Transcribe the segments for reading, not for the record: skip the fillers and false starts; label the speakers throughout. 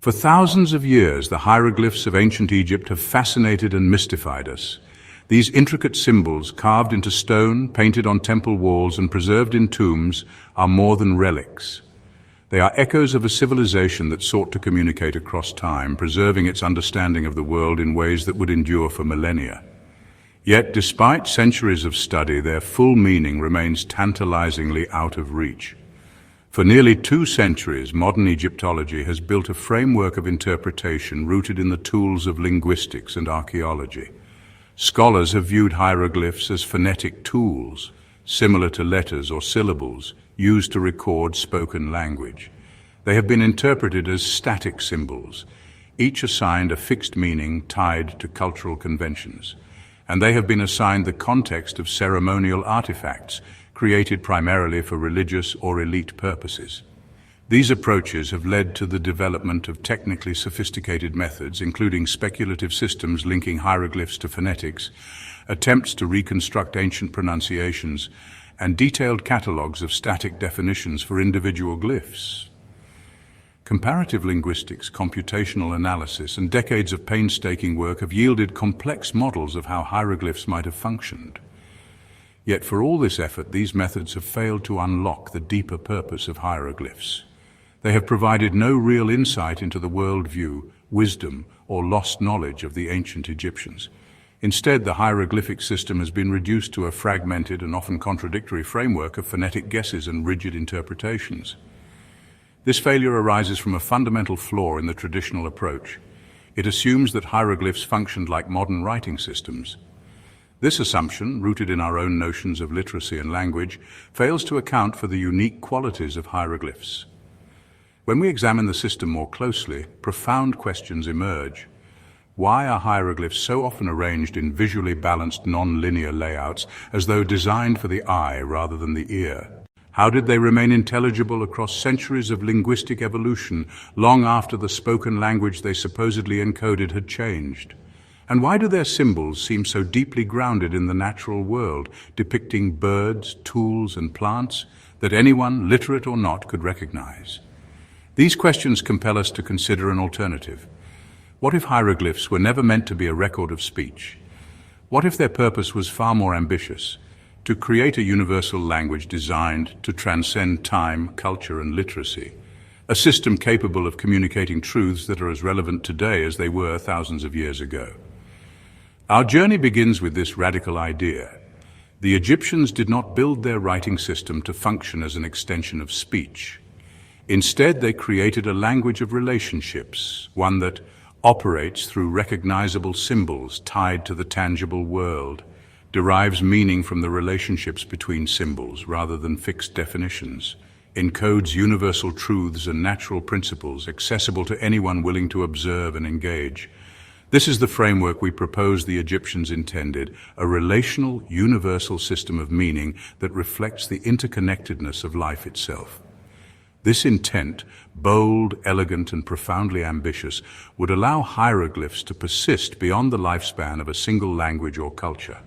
Speaker 1: For thousands of years, the hieroglyphs of ancient Egypt have fascinated and mystified us. These intricate symbols, carved into stone, painted on temple walls, and preserved in tombs, are more than relics. They are echoes of a civilization that sought to communicate across time, preserving its understanding of the world in ways that would endure for millennia. Yet, despite centuries of study, their full meaning remains tantalizingly out of reach. For nearly 2 centuries, modern Egyptology has built a framework of interpretation rooted in the tools of linguistics and archaeology. Scholars have viewed hieroglyphs as phonetic tools, similar to letters or syllables, used to record spoken language. They have been interpreted as static symbols, each assigned a fixed meaning tied to cultural conventions. And they have been assigned the context of ceremonial artifacts, created primarily for religious or elite purposes. These approaches have led to the development of technically sophisticated methods, including speculative systems linking hieroglyphs to phonetics, attempts to reconstruct ancient pronunciations, and detailed catalogues of static definitions for individual glyphs. Comparative linguistics, computational analysis, and decades of painstaking work have yielded complex models of how hieroglyphs might have functioned. Yet for all this effort, these methods have failed to unlock the deeper purpose of hieroglyphs. They have provided no real insight into the worldview, wisdom, or lost knowledge of the ancient Egyptians. Instead, the hieroglyphic system has been reduced to a fragmented and often contradictory framework of phonetic guesses and rigid interpretations. This failure arises from a fundamental flaw in the traditional approach. It assumes that hieroglyphs functioned like modern writing systems. This assumption, rooted in our own notions of literacy and language, fails to account for the unique qualities of hieroglyphs. When we examine the system more closely, profound questions emerge. Why are hieroglyphs so often arranged in visually balanced non-linear layouts, as though designed for the eye rather than the ear? How did they remain intelligible across centuries of linguistic evolution, long after the spoken language they supposedly encoded had changed? And why do their symbols seem so deeply grounded in the natural world, depicting birds, tools, and plants that anyone, literate or not, could recognize? These questions compel us to consider an alternative. What if hieroglyphs were never meant to be a record of speech? What if their purpose was far more ambitious? To create a universal language designed to transcend time, culture, and literacy. A system capable of communicating truths that are as relevant today as they were thousands of years ago. Our journey begins with this radical idea. The Egyptians did not build their writing system to function as an extension of speech. Instead, they created a language of relationships, one that operates through recognizable symbols tied to the tangible world, derives meaning from the relationships between symbols rather than fixed definitions, encodes universal truths and natural principles accessible to anyone willing to observe and engage. This is the framework we propose the Egyptians intended, a relational, universal system of meaning that reflects the interconnectedness of life itself. This intent, bold, elegant, and profoundly ambitious, would allow hieroglyphs to persist beyond the lifespan of a single language or culture.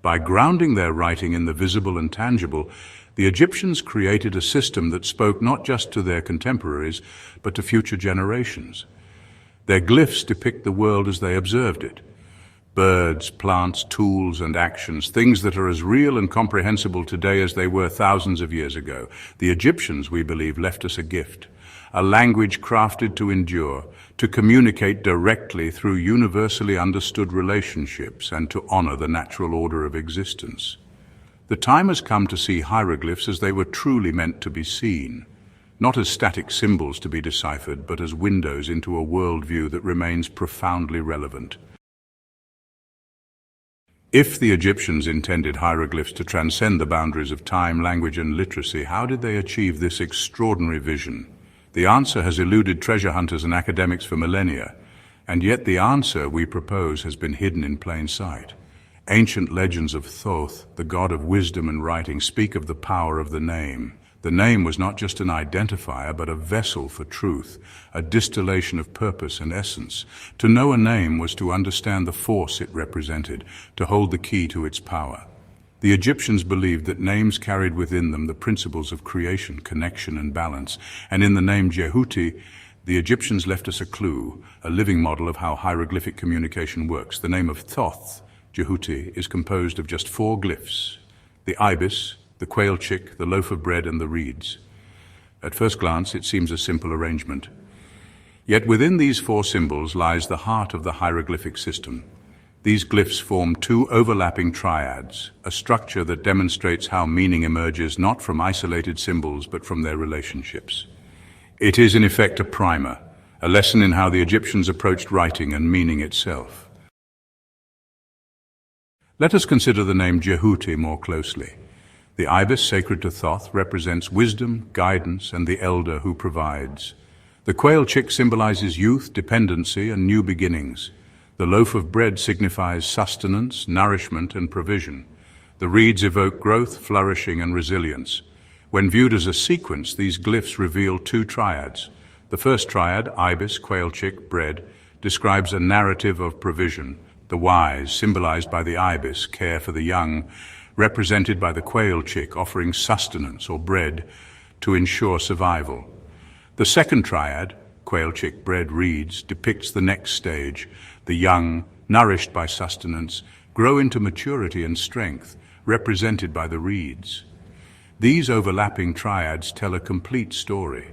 Speaker 1: By grounding their writing in the visible and tangible, the Egyptians created a system that spoke not just to their contemporaries, but to future generations. Their glyphs depict the world as they observed it. Birds, plants, tools, and actions, things that are as real and comprehensible today as they were thousands of years ago. The Egyptians, we believe, left us a gift, a language crafted to endure, to communicate directly through universally understood relationships and to honor the natural order of existence. The time has come to see hieroglyphs as they were truly meant to be seen, not as static symbols to be deciphered, but as windows into a worldview that remains profoundly relevant. If the Egyptians intended hieroglyphs to transcend the boundaries of time, language, and literacy, how did they achieve this extraordinary vision? The answer has eluded treasure hunters and academics for millennia, and yet the answer we propose has been hidden in plain sight. Ancient legends of Thoth, the god of wisdom and writing, speak of the power of the name. The name was not just an identifier, but a vessel for truth, a distillation of purpose and essence. To know a name was to understand the force it represented, to hold the key to its power. The Egyptians believed that names carried within them the principles of creation, connection, and balance, and in the name Jehuti, The Egyptians left us a clue, a living model of how hieroglyphic communication works. The name of Thoth, Jehuti, is composed of just 4 glyphs: the ibis, the quail chick, the loaf of bread, and the reeds. At first glance, it seems a simple arrangement. Yet within these 4 symbols lies the heart of the hieroglyphic system. These glyphs form 2 overlapping triads, a structure that demonstrates how meaning emerges not from isolated symbols but from their relationships. It is in effect a primer, a lesson in how the Egyptians approached writing and meaning itself. Let us consider the name Jehuti more closely. The ibis, sacred to Thoth, represents wisdom, guidance, and the elder who provides. The quail chick symbolizes youth, dependency, and new beginnings. The loaf of bread signifies sustenance, nourishment, and provision. The reeds evoke growth, flourishing, and resilience. When viewed as a sequence, these glyphs reveal 2 triads. The first triad, ibis, quail chick, bread, describes a narrative of provision. The wise, symbolized by the ibis, care for the young, represented by the quail chick, offering sustenance or bread to ensure survival. The second triad, quail chick, bread, reeds, depicts the next stage. The young, nourished by sustenance, grow into maturity and strength, represented by the reeds. These overlapping triads tell a complete story.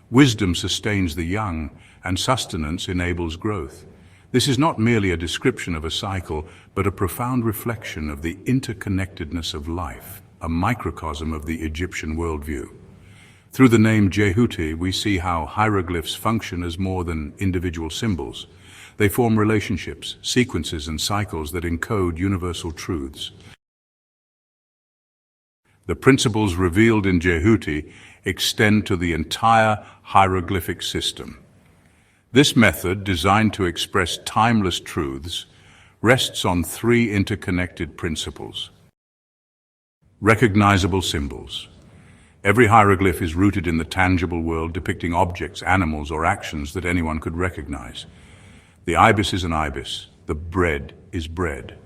Speaker 1: Wisdom sustains the young, and sustenance enables growth. This is not merely a description of a cycle, but a profound reflection of the interconnectedness of life, a microcosm of the Egyptian worldview. Through the name Jehuti, we see how hieroglyphs function as more than individual symbols. They form relationships, sequences, and cycles that encode universal truths. The principles revealed in Jehuti extend to the entire hieroglyphic system. This method, designed to express timeless truths, rests on 3 interconnected principles. Recognizable symbols. Every hieroglyph is rooted in the tangible world, depicting objects, animals, or actions that anyone could recognize. The ibis is an ibis. The bread is bread.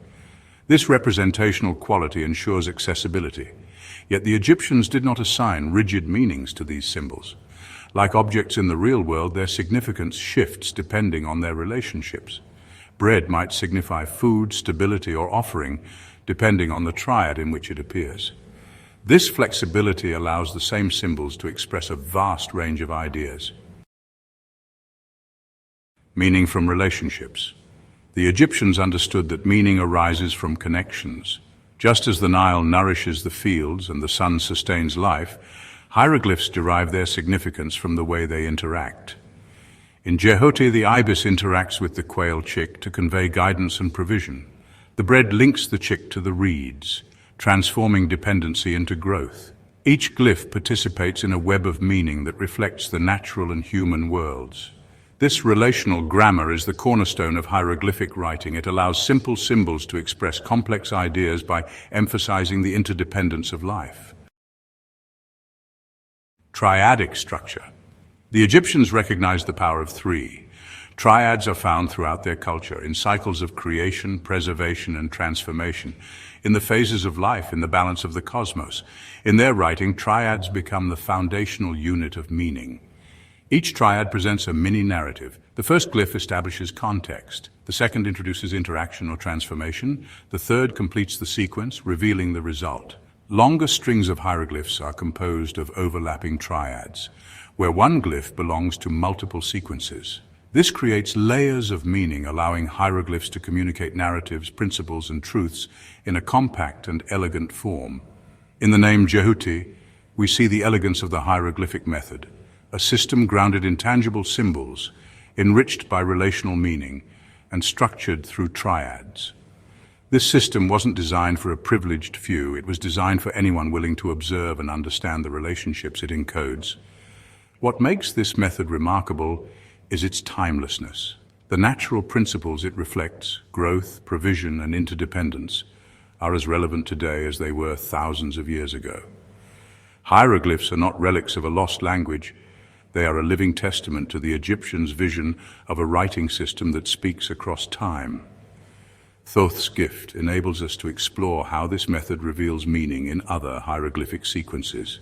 Speaker 1: This representational quality ensures accessibility. Yet the Egyptians did not assign rigid meanings to these symbols. Like objects in the real world, their significance shifts depending on their relationships. Bread might signify food, stability, or offering, depending on the triad in which it appears. This flexibility allows the same symbols to express a vast range of ideas. Meaning from relationships. The Egyptians understood that meaning arises from connections. Just as the Nile nourishes the fields and the sun sustains life, hieroglyphs derive their significance from the way they interact. In Jehuti, the ibis interacts with the quail chick to convey guidance and provision. The bread links the chick to the reeds, transforming dependency into growth. Each glyph participates in a web of meaning that reflects the natural and human worlds. This relational grammar is the cornerstone of hieroglyphic writing. It allows simple symbols to express complex ideas by emphasizing the interdependence of life. Triadic structure. The Egyptians recognized the power of 3. Triads are found throughout their culture, in cycles of creation, preservation, and transformation, in the phases of life, in the balance of the cosmos. In their writing, triads become the foundational unit of meaning. Each triad presents a mini-narrative. The first glyph establishes context. The second introduces interaction or transformation. The third completes the sequence, revealing the result. Longer strings of hieroglyphs are composed of overlapping triads, where one glyph belongs to multiple sequences. This creates layers of meaning, allowing hieroglyphs to communicate narratives, principles, and truths in a compact and elegant form. In the name Jehuti, we see the elegance of the hieroglyphic method, a system grounded in tangible symbols, enriched by relational meaning, and structured through triads. This system wasn't designed for a privileged few. It was designed for anyone willing to observe and understand the relationships it encodes. What makes this method remarkable is its timelessness. The natural principles it reflects, growth, provision, and interdependence, are as relevant today as they were thousands of years ago. Hieroglyphs are not relics of a lost language. They are a living testament to the Egyptians' vision of a writing system that speaks across time. Thoth's gift enables us to explore how this method reveals meaning in other hieroglyphic sequences.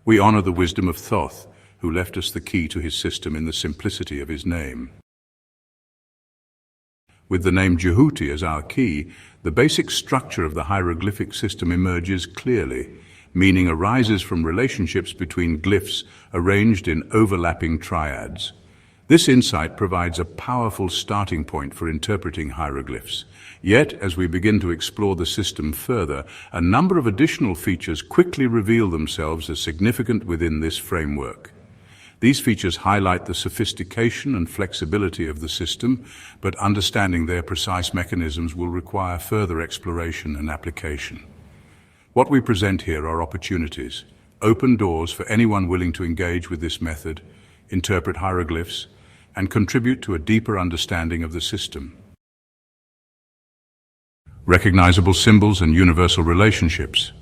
Speaker 1: We honor the wisdom of Thoth, who left us the key to his system in the simplicity of his name. With the name Jehuti as our key, the basic structure of the hieroglyphic system emerges clearly. Meaning arises from relationships between glyphs arranged in overlapping triads. This insight provides a powerful starting point for interpreting hieroglyphs. Yet, as we begin to explore the system further, a number of additional features quickly reveal themselves as significant within this framework. These features highlight the sophistication and flexibility of the system, but understanding their precise mechanisms will require further exploration and application. What we present here are opportunities, open doors for anyone willing to engage with this method, interpret hieroglyphs, and contribute to a deeper understanding of the system. Recognizable symbols and universal relationships.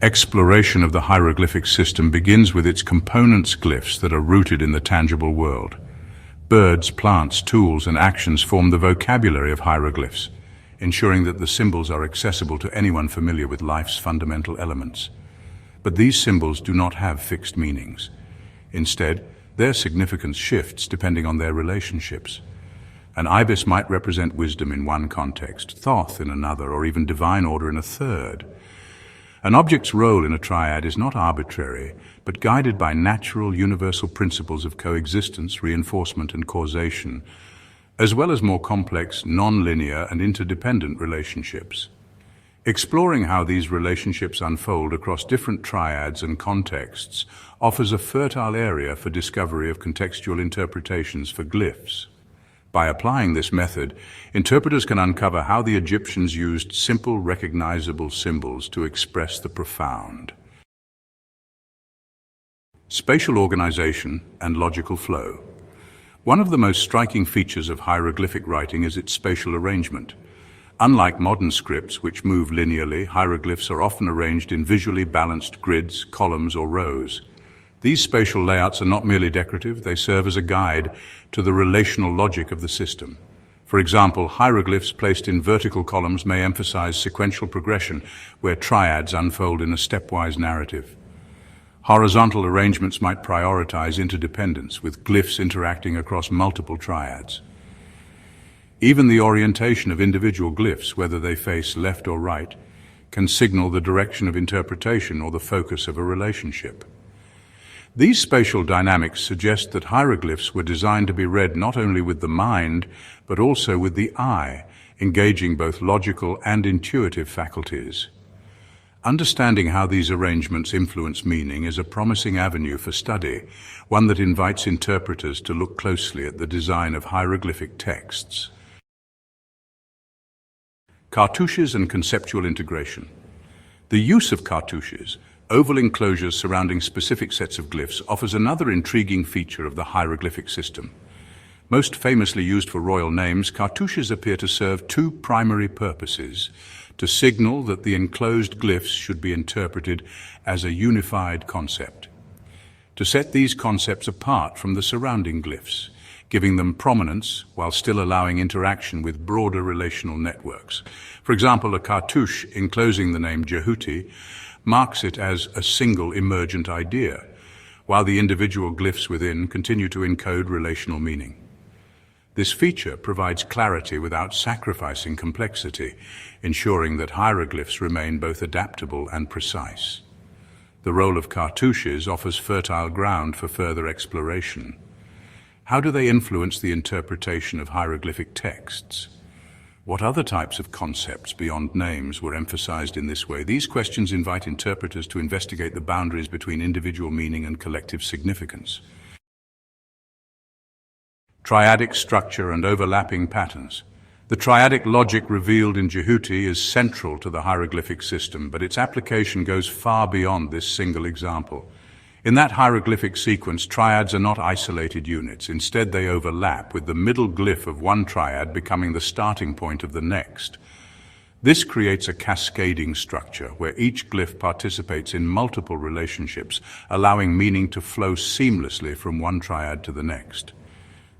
Speaker 1: Exploration of the hieroglyphic system begins with its components glyphs that are rooted in the tangible world. Birds, plants, tools, and actions form the vocabulary of hieroglyphs, ensuring that the symbols are accessible to anyone familiar with life's fundamental elements. But these symbols do not have fixed meanings. Instead, their significance shifts depending on their relationships. An ibis might represent wisdom in one context, Thoth in another, or even divine order in a third. An object's role in a triad is not arbitrary, but guided by natural, universal principles of coexistence, reinforcement, and causation, as well as more complex, non-linear and interdependent relationships. Exploring how these relationships unfold across different triads and contexts offers a fertile area for discovery of contextual interpretations for glyphs. By applying this method, interpreters can uncover how the Egyptians used simple, recognizable symbols to express the profound. Spatial organization and logical flow. One of the most striking features of hieroglyphic writing is its spatial arrangement. Unlike modern scripts, which move linearly, hieroglyphs are often arranged in visually balanced grids, columns, or rows. These spatial layouts are not merely decorative, they serve as a guide to the relational logic of the system. For example, hieroglyphs placed in vertical columns may emphasize sequential progression, where triads unfold in a stepwise narrative. Horizontal arrangements might prioritize interdependence, with glyphs interacting across multiple triads. Even the orientation of individual glyphs, whether they face left or right, can signal the direction of interpretation or the focus of a relationship. These spatial dynamics suggest that hieroglyphs were designed to be read not only with the mind, but also with the eye, engaging both logical and intuitive faculties. Understanding how these arrangements influence meaning is a promising avenue for study, one that invites interpreters to look closely at the design of hieroglyphic texts. Cartouches and conceptual integration. The use of cartouches, oval enclosures surrounding specific sets of glyphs, offers another intriguing feature of the hieroglyphic system. Most famously used for royal names, cartouches appear to serve two primary purposes: to signal that the enclosed glyphs should be interpreted as a unified concept, to set these concepts apart from the surrounding glyphs, giving them prominence while still allowing interaction with broader relational networks. For example, a cartouche enclosing the name Jehuti marks it as a single emergent idea, while the individual glyphs within continue to encode relational meaning. This feature provides clarity without sacrificing complexity, ensuring that hieroglyphs remain both adaptable and precise. The role of cartouches offers fertile ground for further exploration. How do they influence the interpretation of hieroglyphic texts? What other types of concepts beyond names were emphasized in this way? These questions invite interpreters to investigate the boundaries between individual meaning and collective significance. Triadic structure and overlapping patterns. The triadic logic revealed in Jehuti is central to the hieroglyphic system, but its application goes far beyond this single example. In that hieroglyphic sequence, triads are not isolated units. Instead, they overlap, with the middle glyph of one triad becoming the starting point of the next. This creates a cascading structure where each glyph participates in multiple relationships, allowing meaning to flow seamlessly from one triad to the next.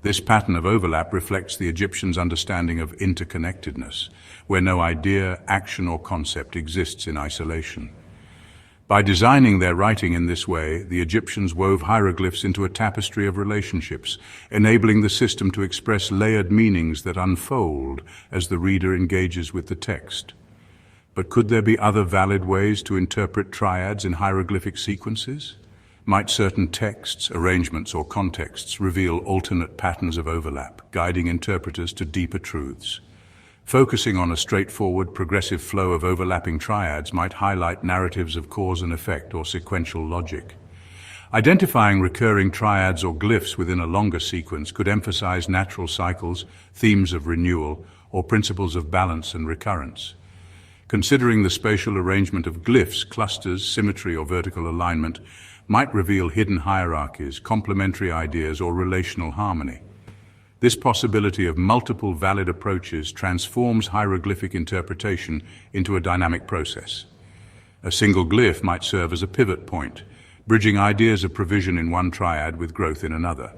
Speaker 1: This pattern of overlap reflects the Egyptians' understanding of interconnectedness, where no idea, action, or concept exists in isolation. By designing their writing in this way, the Egyptians wove hieroglyphs into a tapestry of relationships, enabling the system to express layered meanings that unfold as the reader engages with the text. But could there be other valid ways to interpret triads in hieroglyphic sequences? Might certain texts, arrangements, or contexts reveal alternate patterns of overlap, guiding interpreters to deeper truths? Focusing on a straightforward, progressive flow of overlapping triads might highlight narratives of cause and effect or sequential logic. Identifying recurring triads or glyphs within a longer sequence could emphasize natural cycles, themes of renewal, or principles of balance and recurrence. Considering the spatial arrangement of glyphs, clusters, symmetry, or vertical alignment might reveal hidden hierarchies, complementary ideas, or relational harmony. This possibility of multiple valid approaches transforms hieroglyphic interpretation into a dynamic process. A single glyph might serve as a pivot point, bridging ideas of provision in one triad with growth in another.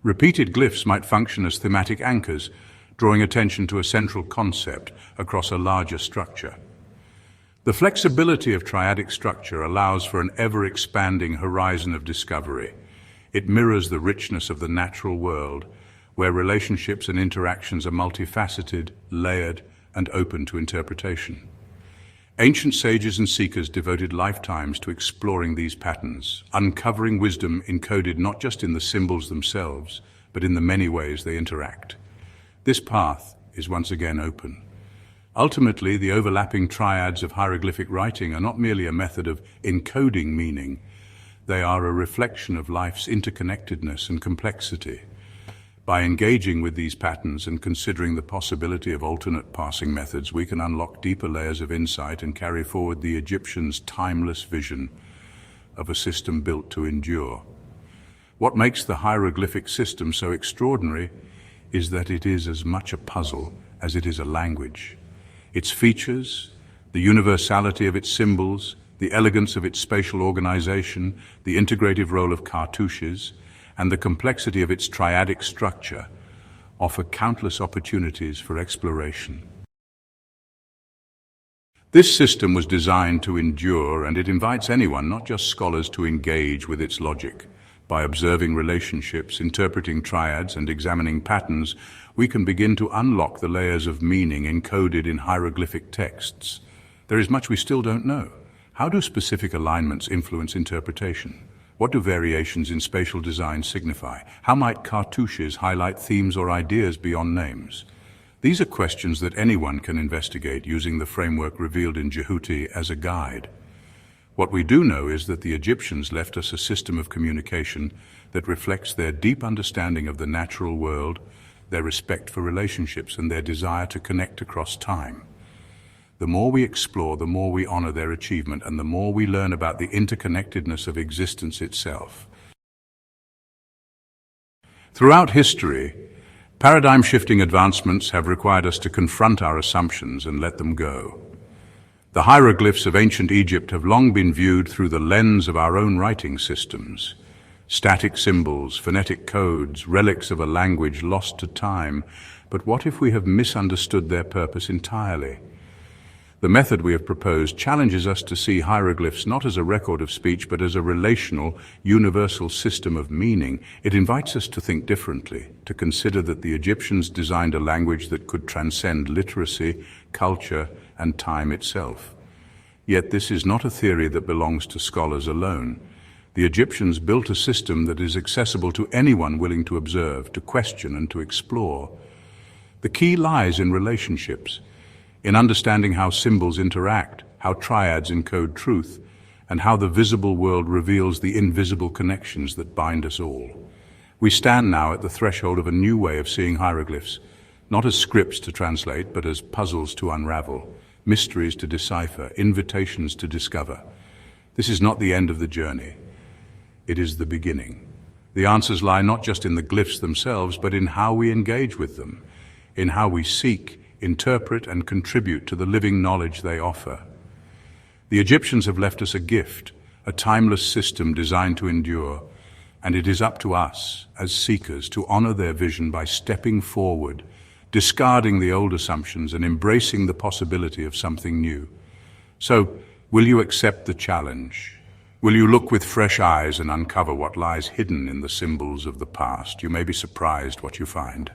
Speaker 1: Repeated glyphs might function as thematic anchors, drawing attention to a central concept across a larger structure. The flexibility of triadic structure allows for an ever-expanding horizon of discovery. It mirrors the richness of the natural world, where relationships and interactions are multifaceted, layered, and open to interpretation. Ancient sages and seekers devoted lifetimes to exploring these patterns, uncovering wisdom encoded not just in the symbols themselves, but in the many ways they interact. This path is once again open. Ultimately, the overlapping triads of hieroglyphic writing are not merely a method of encoding meaning, they are a reflection of life's interconnectedness and complexity. By engaging with these patterns and considering the possibility of alternate passing methods, we can unlock deeper layers of insight and carry forward the Egyptians' timeless vision of a system built to endure. What makes the hieroglyphic system so extraordinary is that it is as much a puzzle as it is a language. Its features, the universality of its symbols, the elegance of its spatial organization, the integrative role of cartouches, and the complexity of its triadic structure offer countless opportunities for exploration. This system was designed to endure, and it invites anyone, not just scholars, to engage with its logic. By observing relationships, interpreting triads, and examining patterns, we can begin to unlock the layers of meaning encoded in hieroglyphic texts. There is much we still don't know. How do specific alignments influence interpretation? What do variations in spatial design signify? How might cartouches highlight themes or ideas beyond names? These are questions that anyone can investigate using the framework revealed in Jehuti as a guide. What we do know is that the Egyptians left us a system of communication that reflects their deep understanding of the natural world, their respect for relationships, and their desire to connect across time. The more we explore, the more we honor their achievement, and the more we learn about the interconnectedness of existence itself. Throughout history, paradigm-shifting advancements have required us to confront our assumptions and let them go. The hieroglyphs of ancient Egypt have long been viewed through the lens of our own writing systems. Static symbols, phonetic codes, relics of a language lost to time. But what if we have misunderstood their purpose entirely? The method we have proposed challenges us to see hieroglyphs not as a record of speech, but as a relational, universal system of meaning. It invites us to think differently, to consider that the Egyptians designed a language that could transcend literacy, culture, and time itself. Yet this is not a theory that belongs to scholars alone. The Egyptians built a system that is accessible to anyone willing to observe, to question, and to explore. The key lies in relationships, in understanding how symbols interact, how triads encode truth, and how the visible world reveals the invisible connections that bind us all. We stand now at the threshold of a new way of seeing hieroglyphs, not as scripts to translate, but as puzzles to unravel, mysteries to decipher, invitations to discover. This is not the end of the journey. It is the beginning. The answers lie not just in the glyphs themselves, but in how we engage with them, in how we seek, interpret, and contribute to the living knowledge they offer. The Egyptians have left us a gift, a timeless system designed to endure, and it is up to us, as seekers, to honor their vision by stepping forward, discarding the old assumptions and embracing the possibility of something new. So, Will you accept the challenge? Will you look with fresh eyes and uncover what lies hidden in the symbols of the past? You may be surprised what you find.